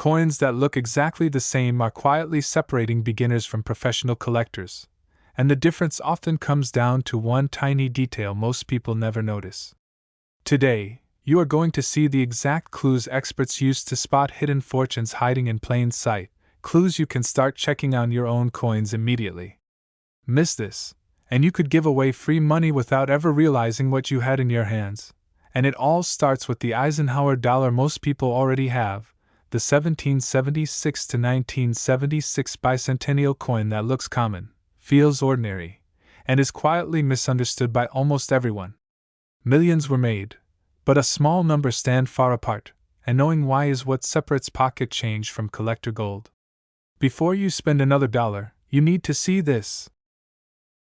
Coins that look exactly the same are quietly separating beginners from professional collectors, and the difference often comes down to one tiny detail most people never notice. Today, you are going to see the exact clues experts use to spot hidden fortunes hiding in plain sight, clues you can start checking on your own coins immediately. Miss this, and you could give away free money without ever realizing what you had in your hands. And it all starts with the Eisenhower dollar most people already have, the 1776 to 1976 bicentennial coin that looks common, feels ordinary, and is quietly misunderstood by almost everyone. Millions were made, but a small number stand far apart, and knowing why is what separates pocket change from collector gold. Before you spend another dollar, you need to see this.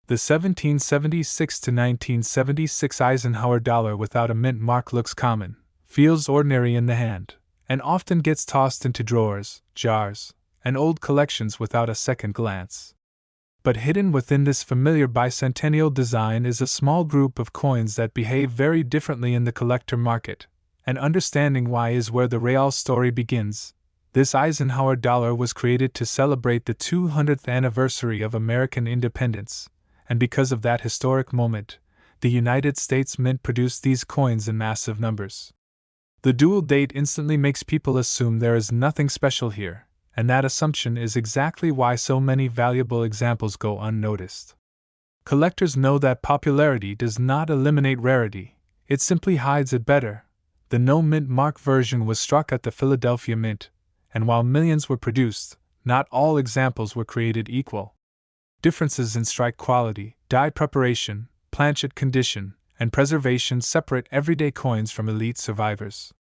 The 1776 to 1976 Eisenhower dollar without a mint mark looks common, feels ordinary in the hand, and often gets tossed into drawers, jars, and old collections without a second glance. But hidden within this familiar bicentennial design is a small group of coins that behave very differently in the collector market, and understanding why is where the real story begins. This Eisenhower dollar was created to celebrate the 200th anniversary of American independence, and because of that historic moment, the United States Mint produced these coins in massive numbers. The dual date instantly makes people assume there is nothing special here, and that assumption is exactly why so many valuable examples go unnoticed. Collectors know that popularity does not eliminate rarity, it simply hides it better. The no mint mark version was struck at the Philadelphia Mint, and while millions were produced, not all examples were created equal. Differences in strike quality, die preparation, planchet condition, and preservation separate everyday coins from elite survivors.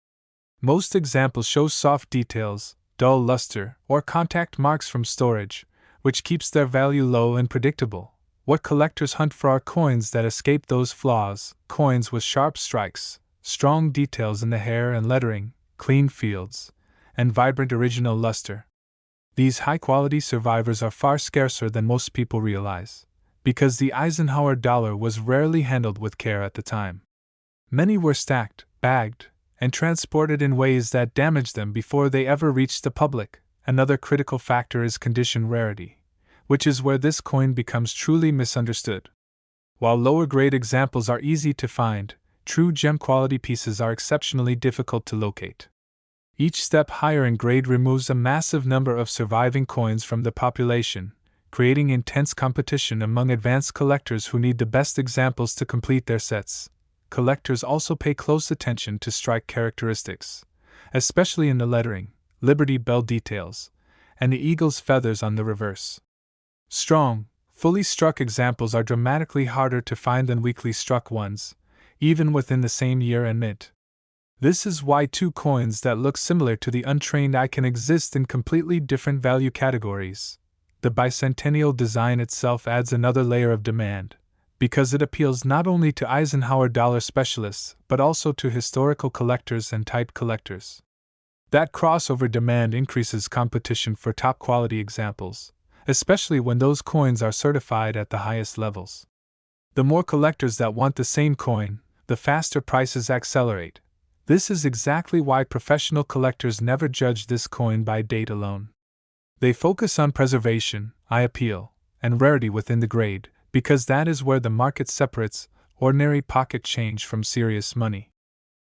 Most examples show soft details, dull luster, or contact marks from storage, which keeps their value low and predictable. What collectors hunt for are coins that escape those flaws, coins with sharp strikes, strong details in the hair and lettering, clean fields, and vibrant original luster. These high-quality survivors are far scarcer than most people realize, because the Eisenhower dollar was rarely handled with care at the time. Many were stacked, bagged, and transported in ways that damaged them before they ever reached the public. Another critical factor is condition rarity, which is where this coin becomes truly misunderstood. While lower-grade examples are easy to find, true gem-quality pieces are exceptionally difficult to locate. Each step higher in grade removes a massive number of surviving coins from the population, creating intense competition among advanced collectors who need the best examples to complete their sets. Collectors also pay close attention to strike characteristics, especially in the lettering, Liberty Bell details, and the eagle's feathers on the reverse. Strong, fully struck examples are dramatically harder to find than weakly struck ones, even within the same year and mint. This is why two coins that look similar to the untrained eye can exist in completely different value categories. The bicentennial design itself adds another layer of demand, because it appeals not only to Eisenhower dollar specialists but also to historical collectors and type collectors. That crossover demand increases competition for top-quality examples, especially when those coins are certified at the highest levels. The more collectors that want the same coin, the faster prices accelerate. This is exactly why professional collectors never judge this coin by date alone. They focus on preservation, eye appeal, and rarity within the grade, because that is where the market separates ordinary pocket change from serious money.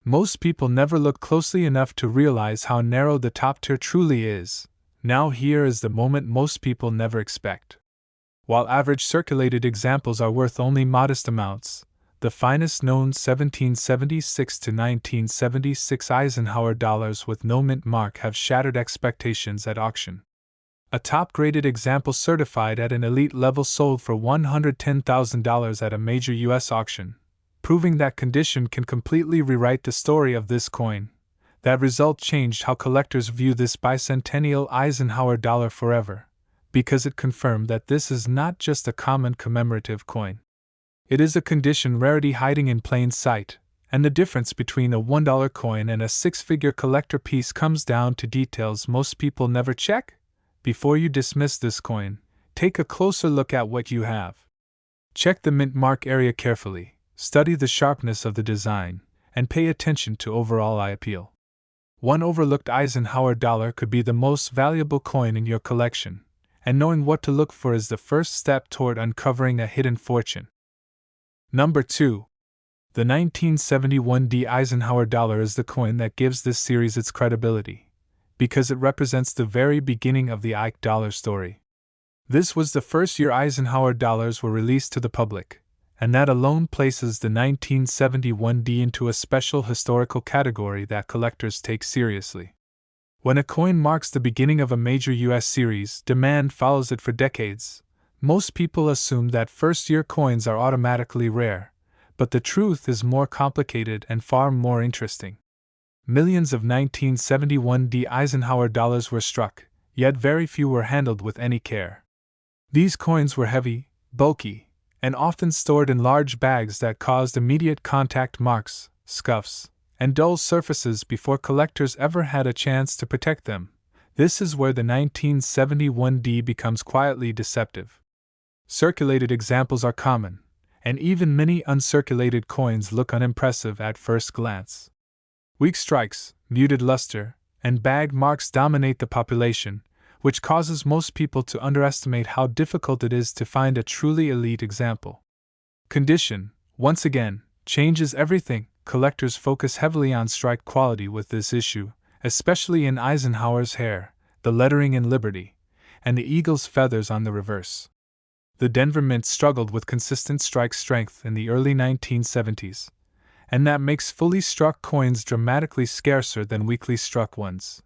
Most people never look closely enough to realize how narrow the top tier truly is. Now here is the moment most people never expect. While average circulated examples are worth only modest amounts, the finest known 1776 to 1976 Eisenhower dollars with no mint mark have shattered expectations at auction. A top-graded example certified at an elite level sold for $110,000 at a major U.S. auction, proving that condition can completely rewrite the story of this coin. That result changed how collectors view this bicentennial Eisenhower dollar forever, because it confirmed that this is not just a common commemorative coin. It is a condition rarity hiding in plain sight, and the difference between a $1 coin and a six-figure collector piece comes down to details most people never check. Before you dismiss this coin, take a closer look at what you have. Check the mint mark area carefully, study the sharpness of the design, and pay attention to overall eye appeal. One overlooked Eisenhower dollar could be the most valuable coin in your collection, and knowing what to look for is the first step toward uncovering a hidden fortune. Number 2. The 1971 Eisenhower dollar is the coin that gives this series its credibility, because it represents the very beginning of the Ike dollar story. This was the first year Eisenhower dollars were released to the public, and that alone places the 1971 into a special historical category that collectors take seriously. When a coin marks the beginning of a major U.S. series, demand follows it for decades. Most people assume that first-year coins are automatically rare, but the truth is more complicated and far more interesting. Millions of 1971 Eisenhower dollars were struck, yet very few were handled with any care. These coins were heavy, bulky, and often stored in large bags that caused immediate contact marks, scuffs, and dull surfaces before collectors ever had a chance to protect them. This is where the 1971 becomes quietly deceptive. Circulated examples are common, and even many uncirculated coins look unimpressive at first glance. Weak strikes, muted luster, and bag marks dominate the population, which causes most people to underestimate how difficult it is to find a truly elite example. Condition, once again, changes everything. Collectors focus heavily on strike quality with this issue, especially in Eisenhower's hair, the lettering in Liberty, and the eagle's feathers on the reverse. The Denver Mint struggled with consistent strike strength in the early 1970s, and that makes fully struck coins dramatically scarcer than weakly struck ones.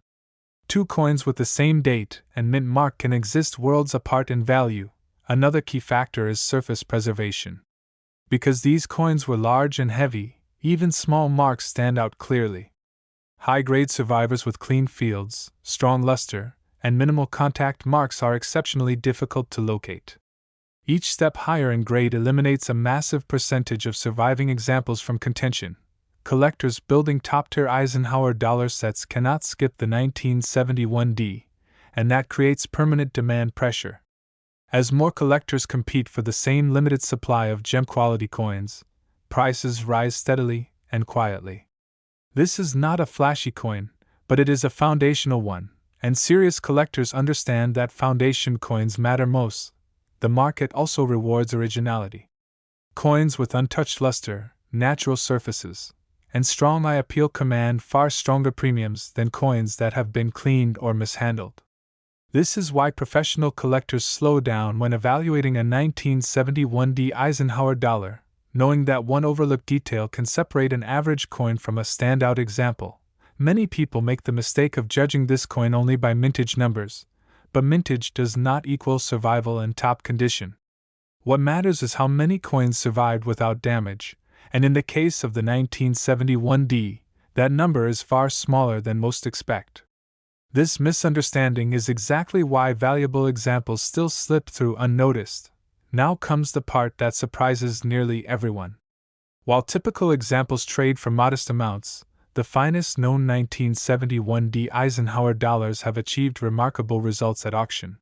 Two coins with the same date and mint mark can exist worlds apart in value. Another key factor is surface preservation. Because these coins were large and heavy, even small marks stand out clearly. High-grade survivors with clean fields, strong luster, and minimal contact marks are exceptionally difficult to locate. Each step higher in grade eliminates a massive percentage of surviving examples from contention. Collectors building top-tier Eisenhower dollar sets cannot skip the 1971 and that creates permanent demand pressure. As more collectors compete for the same limited supply of gem-quality coins, prices rise steadily and quietly. This is not a flashy coin, but it is a foundational one, and serious collectors understand that foundation coins matter most. The market also rewards originality. Coins with untouched luster, natural surfaces, and strong eye appeal command far stronger premiums than coins that have been cleaned or mishandled. This is why professional collectors slow down when evaluating a 1971 Eisenhower dollar, knowing that one overlooked detail can separate an average coin from a standout example. Many people make the mistake of judging this coin only by mintage numbers, but mintage does not equal survival and top condition. What matters is how many coins survived without damage, and in the case of the 1971 that number is far smaller than most expect. This misunderstanding is exactly why valuable examples still slip through unnoticed. Now comes the part that surprises nearly everyone. While typical examples trade for modest amounts, the finest known 1971 Eisenhower dollars have achieved remarkable results at auction.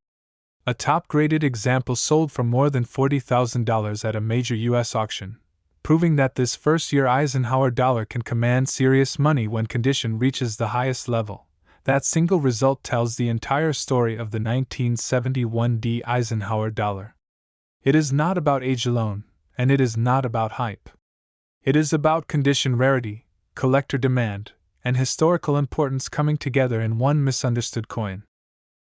A top-graded example sold for more than $40,000 at a major U.S. auction, proving that this first-year Eisenhower dollar can command serious money when condition reaches the highest level. That single result tells the entire story of the 1971 Eisenhower dollar. It is not about age alone, and it is not about hype. It is about condition rarity, collector demand, and historical importance coming together in one misunderstood coin.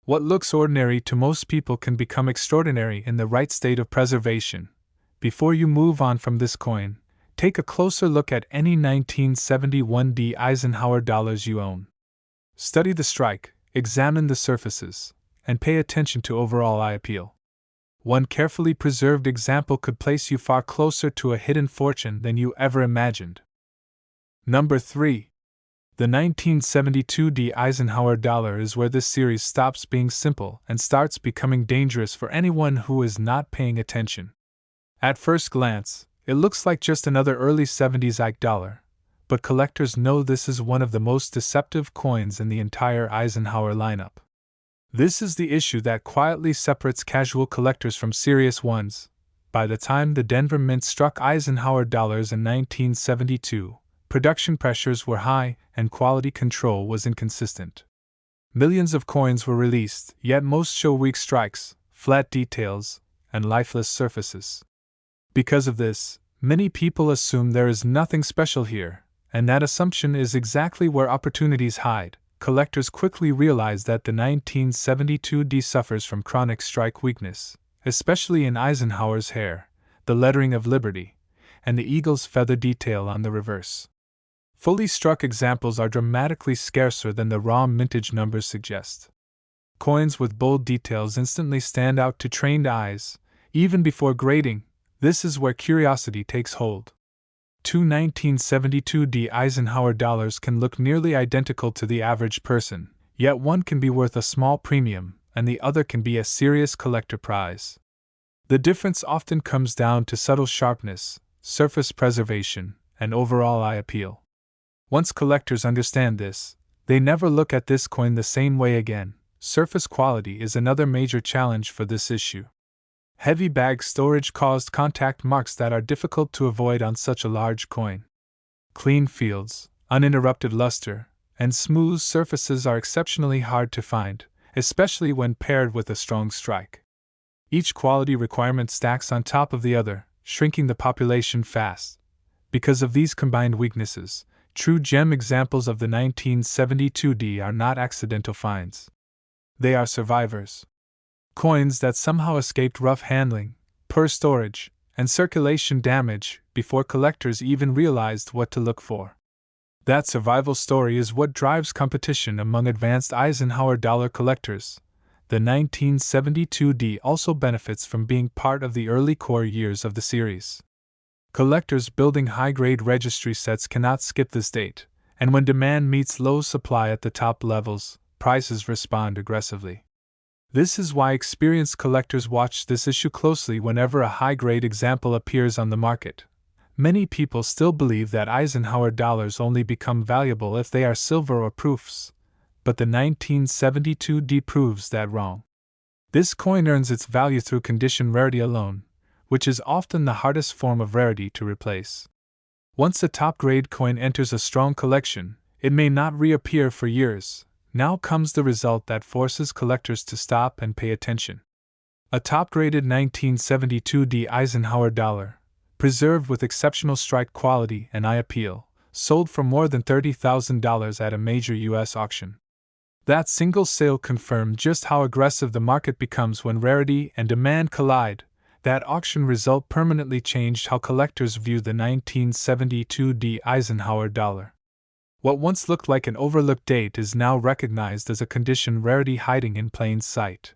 What looks ordinary to most people can become extraordinary in the right state of preservation. Before you move on from this coin, take a closer look at any 1971 Eisenhower dollars you own. Study the strike, examine the surfaces, and pay attention to overall eye appeal. One carefully preserved example could place you far closer to a hidden fortune than you ever imagined. Number 3. The 1972 Eisenhower dollar is where this series stops being simple and starts becoming dangerous for anyone who is not paying attention. At first glance, it looks like just another early 70s Ike dollar, but collectors know this is one of the most deceptive coins in the entire Eisenhower lineup. This is the issue that quietly separates casual collectors from serious ones. By the time the Denver Mint struck Eisenhower dollars in 1972, production pressures were high and quality control was inconsistent. Millions of coins were released, yet most show weak strikes, flat details, and lifeless surfaces. Because of this, many people assume there is nothing special here, and that assumption is exactly where opportunities hide. Collectors quickly realize that the 1972D suffers from chronic strike weakness, especially in Eisenhower's hair, the lettering of Liberty, and the eagle's feather detail on the reverse. Fully struck examples are dramatically scarcer than the raw mintage numbers suggest. Coins with bold details instantly stand out to trained eyes, even before grading. This is where curiosity takes hold. Two 1972D Eisenhower dollars can look nearly identical to the average person, yet one can be worth a small premium, and the other can be a serious collector prize. The difference often comes down to subtle sharpness, surface preservation, and overall eye appeal. Once collectors understand this, they never look at this coin the same way again. Surface quality is another major challenge for this issue. Heavy bag storage caused contact marks that are difficult to avoid on such a large coin. Clean fields, uninterrupted luster, and smooth surfaces are exceptionally hard to find, especially when paired with a strong strike. Each quality requirement stacks on top of the other, shrinking the population fast. Because of these combined weaknesses, true gem examples of the 1972D are not accidental finds. They are survivors. Coins that somehow escaped rough handling, poor storage, and circulation damage before collectors even realized what to look for. That survival story is what drives competition among advanced Eisenhower dollar collectors. The 1972D also benefits from being part of the early core years of the series. Collectors building high-grade registry sets cannot skip this date, and when demand meets low supply at the top levels, prices respond aggressively. This is why experienced collectors watch this issue closely whenever a high-grade example appears on the market. Many people still believe that Eisenhower dollars only become valuable if they are silver or proofs, but the 1972D proves that wrong. This coin earns its value through condition rarity alone, which is often the hardest form of rarity to replace. Once a top-grade coin enters a strong collection, it may not reappear for years. Now comes the result that forces collectors to stop and pay attention. A top-graded 1972D Eisenhower dollar, preserved with exceptional strike quality and eye appeal, sold for more than $30,000 at a major U.S. auction. That single sale confirmed just how aggressive the market becomes when rarity and demand collide. That auction result permanently changed how collectors view the 1972D Eisenhower dollar. What once looked like an overlooked date is now recognized as a condition rarity hiding in plain sight.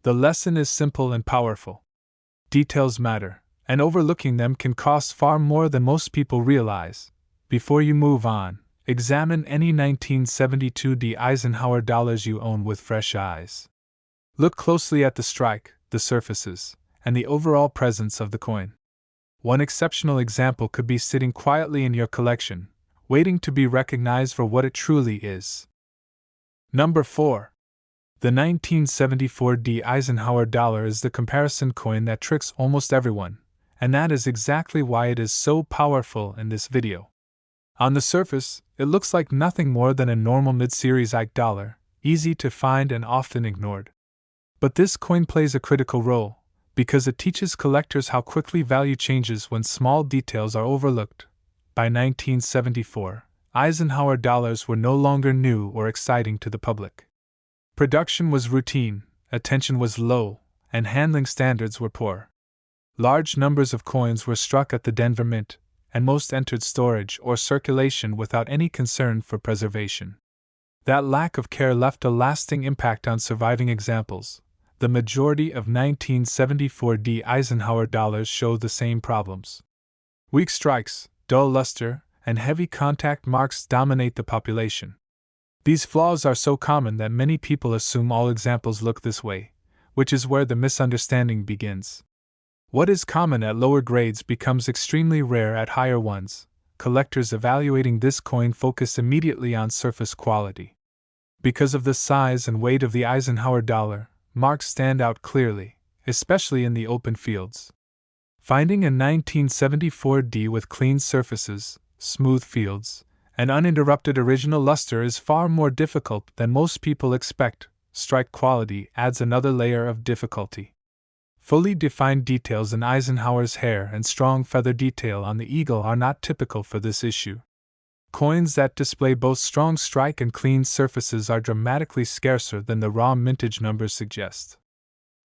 The lesson is simple and powerful. Details matter, and overlooking them can cost far more than most people realize. Before you move on, examine any 1972D Eisenhower dollars you own with fresh eyes. Look closely at the strike, the surfaces, and the overall presence of the coin. One exceptional example could be sitting quietly in your collection, waiting to be recognized for what it truly is. Number 4. The 1974D Eisenhower dollar is the comparison coin that tricks almost everyone, and that is exactly why it is so powerful in this video. On the surface, it looks like nothing more than a normal mid-series Ike dollar, easy to find and often ignored. But this coin plays a critical role, because it teaches collectors how quickly value changes when small details are overlooked. By 1974, Eisenhower dollars were no longer new or exciting to the public. Production was routine, attention was low, and handling standards were poor. Large numbers of coins were struck at the Denver Mint, and most entered storage or circulation without any concern for preservation. That lack of care left a lasting impact on surviving examples. The majority of 1974D Eisenhower dollars show the same problems. Weak strikes, dull luster, and heavy contact marks dominate the population. These flaws are so common that many people assume all examples look this way, which is where the misunderstanding begins. What is common at lower grades becomes extremely rare at higher ones. Collectors evaluating this coin focus immediately on surface quality. Because of the size and weight of the Eisenhower dollar, marks stand out clearly, especially in the open fields. Finding a 1974D with clean surfaces, smooth fields, and uninterrupted original luster is far more difficult than most people expect. Strike quality adds another layer of difficulty. Fully defined details in Eisenhower's hair and strong feather detail on the eagle are not typical for this issue. Coins that display both strong strike and clean surfaces are dramatically scarcer than the raw mintage numbers suggest.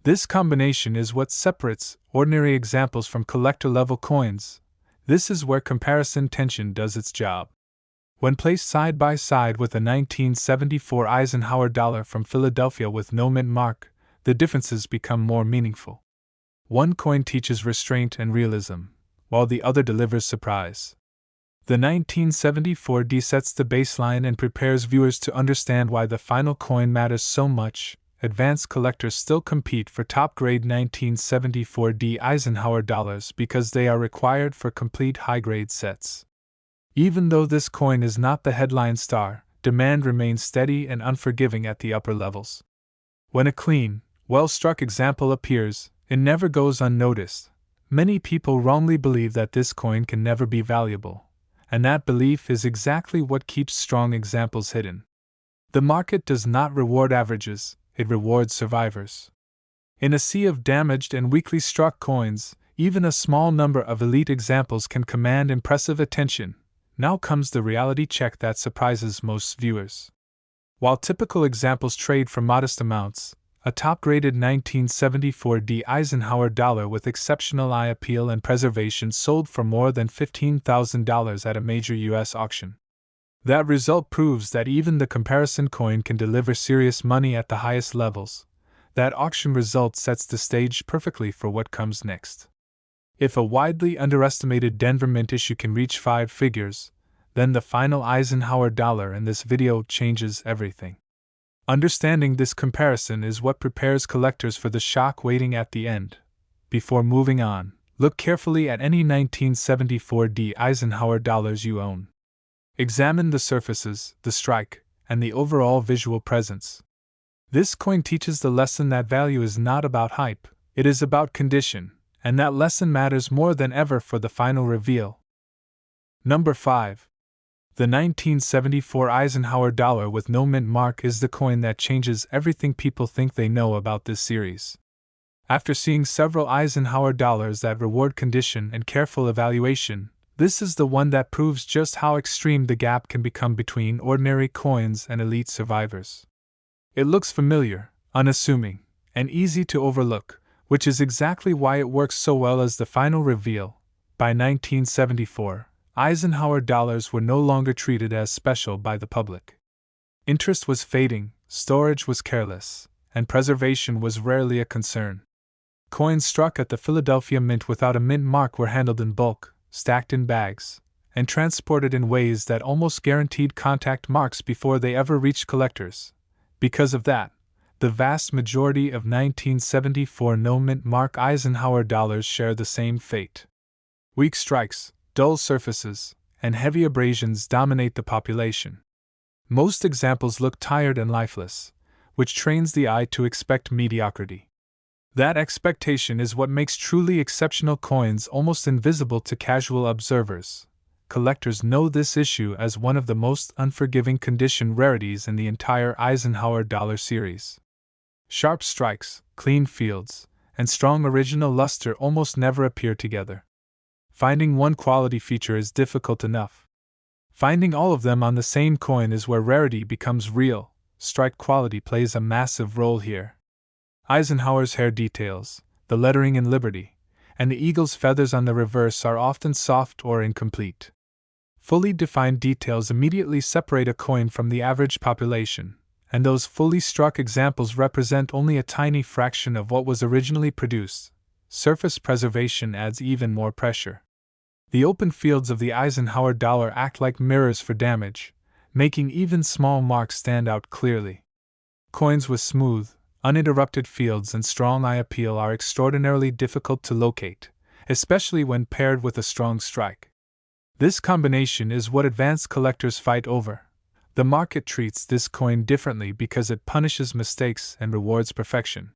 This combination is what separates ordinary examples from collector-level coins. This is where comparison tension does its job. When placed side by side with a 1974 Eisenhower dollar from Philadelphia with no mint mark, the differences become more meaningful. One coin teaches restraint and realism, while the other delivers surprise. The 1974 D sets the baseline and prepares viewers to understand why the final coin matters so much. Advanced collectors still compete for top-grade 1974 D Eisenhower dollars because they are required for complete high-grade sets. Even though this coin is not the headline star, demand remains steady and unforgiving at the upper levels. When a clean, well-struck example appears, it never goes unnoticed. Many people wrongly believe that this coin can never be valuable, and that belief is exactly what keeps strong examples hidden. The market does not reward averages, it rewards survivors. In a sea of damaged and weakly struck coins, even a small number of elite examples can command impressive attention. Now comes the reality check that surprises most viewers. While typical examples trade for modest amounts, a top-graded 1974 D Eisenhower dollar with exceptional eye appeal and preservation sold for more than $15,000 at a major U.S. auction. That result proves that even the comparison coin can deliver serious money at the highest levels. That auction result sets the stage perfectly for what comes next. If a widely underestimated Denver Mint issue can reach 5 figures, then the final Eisenhower dollar in this video changes everything. Understanding this comparison is what prepares collectors for the shock waiting at the end. Before moving on, look carefully at any 1974 D Eisenhower dollars you own. Examine the surfaces, the strike, and the overall visual presence. This coin teaches the lesson that value is not about hype, it is about condition, and that lesson matters more than ever for the final reveal. Number 5. The 1974 Eisenhower dollar with no mint mark is the coin that changes everything people think they know about this series. After seeing several Eisenhower dollars that reward condition and careful evaluation, this is the one that proves just how extreme the gap can become between ordinary coins and elite survivors. It looks familiar, unassuming, and easy to overlook, which is exactly why it works so well as the final reveal. By 1974, Eisenhower dollars were no longer treated as special by the public. Interest was fading, storage was careless, and preservation was rarely a concern. Coins struck at the Philadelphia Mint without a mint mark were handled in bulk, stacked in bags, and transported in ways that almost guaranteed contact marks before they ever reached collectors. Because of that, the vast majority of 1974 no-mint mark Eisenhower dollars share the same fate. Weak strikes, dull surfaces, and heavy abrasions dominate the population. Most examples look tired and lifeless, which trains the eye to expect mediocrity. That expectation is what makes truly exceptional coins almost invisible to casual observers. Collectors know this issue as one of the most unforgiving condition rarities in the entire Eisenhower dollar series. Sharp strikes, clean fields, and strong original luster almost never appear together. Finding one quality feature is difficult enough. Finding all of them on the same coin is where rarity becomes real. Strike quality plays a massive role here. Eisenhower's hair details, the lettering in Liberty, and the eagle's feathers on the reverse are often soft or incomplete. Fully defined details immediately separate a coin from the average population, and those fully struck examples represent only a tiny fraction of what was originally produced. Surface preservation adds even more pressure. The open fields of the Eisenhower dollar act like mirrors for damage, making even small marks stand out clearly. Coins with smooth, uninterrupted fields and strong eye appeal are extraordinarily difficult to locate, especially when paired with a strong strike. This combination is what advanced collectors fight over. The market treats this coin differently because it punishes mistakes and rewards perfection.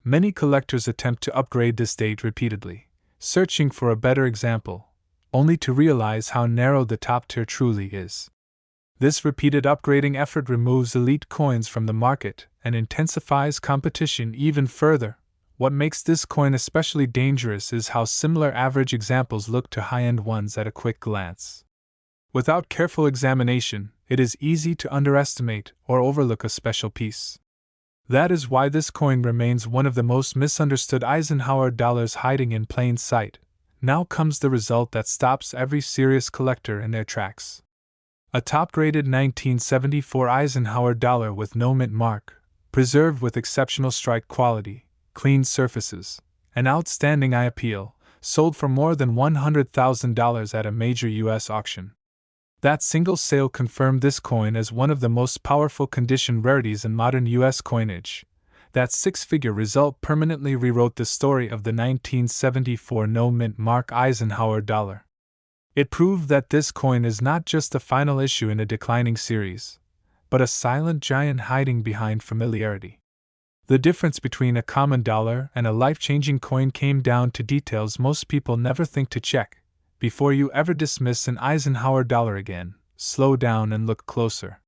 Many collectors attempt to upgrade this date repeatedly, searching for a better example, only to realize how narrow the top tier truly is. This repeated upgrading effort removes elite coins from the market and intensifies competition even further. What makes this coin especially dangerous is how similar average examples look to high-end ones at a quick glance. Without careful examination, it is easy to underestimate or overlook a special piece. That is why this coin remains one of the most misunderstood Eisenhower dollars, hiding in plain sight. Now comes the result that stops every serious collector in their tracks. A top-graded 1974 Eisenhower dollar with no mint mark, preserved with exceptional strike quality, clean surfaces, and outstanding eye appeal, sold for more than $100,000 at a major U.S. auction. That single sale confirmed this coin as one of the most powerful condition rarities in modern U.S. coinage. That six-figure result permanently rewrote the story of the 1974 no-mint mark Eisenhower dollar. It proved that this coin is not just a final issue in a declining series, but a silent giant hiding behind familiarity. The difference between a common dollar and a life-changing coin came down to details most people never think to check. Before you ever dismiss an Eisenhower dollar again, slow down and look closer.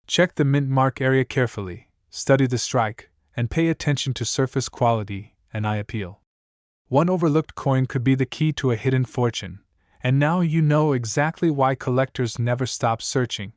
Check the mint mark area carefully, study the strike, and pay attention to surface quality and eye appeal. One overlooked coin could be the key to a hidden fortune, and now you know exactly why collectors never stop searching.